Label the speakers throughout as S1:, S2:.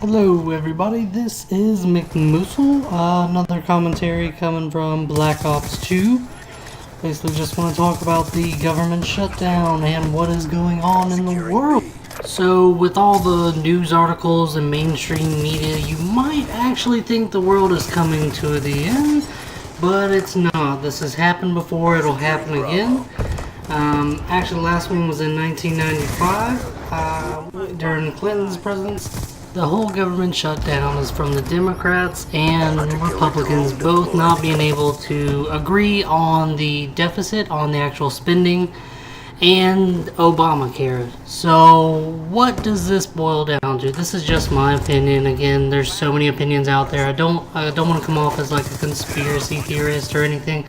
S1: Hello everybody, this is McMoosel, another commentary coming from Black Ops 2. Basically just want to talk about the government shutdown and what is going on in the world. So with all the news articles and mainstream media, you might actually think the world is coming to the end, but it's not. This has happened before, it'll happen again. Actually the last one was in 1995, during Clinton's presidency. The whole government shutdown is from the Democrats and Republicans both not being able to agree on the deficit, on the actual spending, and Obamacare. So what does this boil down to? This is just my opinion. Again, there's so many opinions out there. I don't want to come off as like a conspiracy theorist or anything,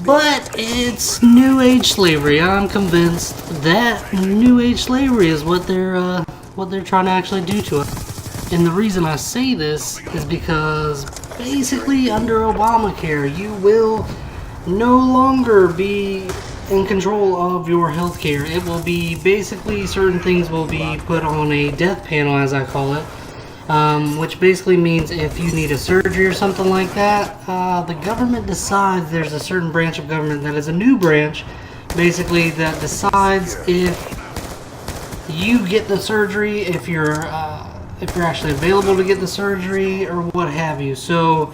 S1: but it's New Age slavery. I'm convinced that New Age slavery is what they're trying to actually do to us. And the reason I say this is because basically under Obamacare you will no longer be in control of your healthcare. It will be basically certain things will be put on a death panel, as I call it, which basically means if you need a surgery or something like that, the government decides. There's a certain branch of government that is a new branch basically that decides if you get the surgery, if you're actually available to get the surgery, or what have you. So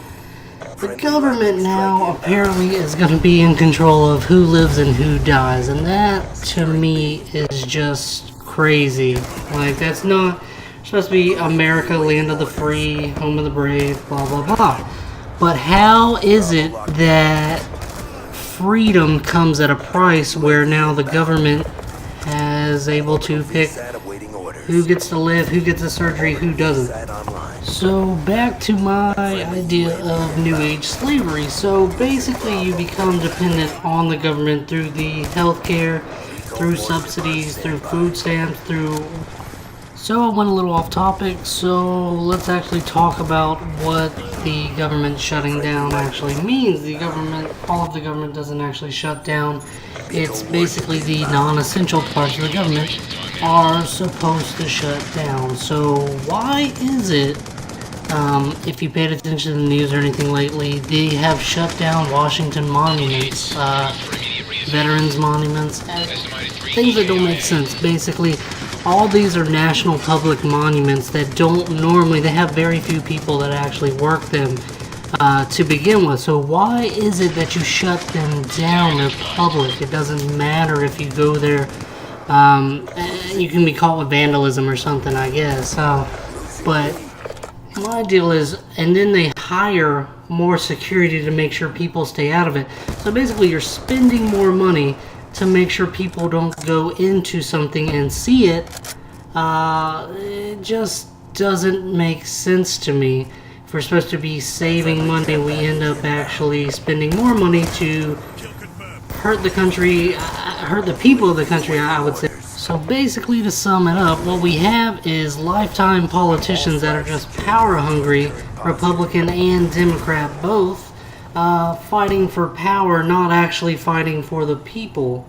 S1: the government now apparently is going to be in control of who lives and who dies, and that to me is just crazy. Like, that's not supposed to be America, land of the free, home of the brave, blah blah blah. But how is it that freedom comes at a price where now the government is able to pick who gets to live, who gets the surgery, who doesn't? So back to my idea of New Age slavery. So basically you become dependent on the government through the healthcare, through subsidies, through food stamps, through... So I went a little off topic, so let's actually talk about what the government shutting down actually means. All of the government doesn't actually shut down. It's basically the non-essential parts of the government are supposed to shut down. So why is it, if you paid attention to the news or anything lately, they have shut down Washington monuments, veterans monuments, things that don't make sense. Basically, all these are national public monuments that don't normally, they have very few people that actually work them to begin with. So why is it that you shut them down? They're public. It doesn't matter if you go there. You can be caught with vandalism or something, I guess. But my deal is, and then they hire more security to make sure people stay out of it. So basically you're spending more money to make sure people don't go into something and see it. It just doesn't make sense to me. If we're supposed to be saving money, we end up actually spending more money to hurt the country, hurt the people of the country, I would say. So basically, to sum it up, what we have is lifetime politicians that are just power hungry, Republican and Democrat both, fighting for power, not actually fighting for the people.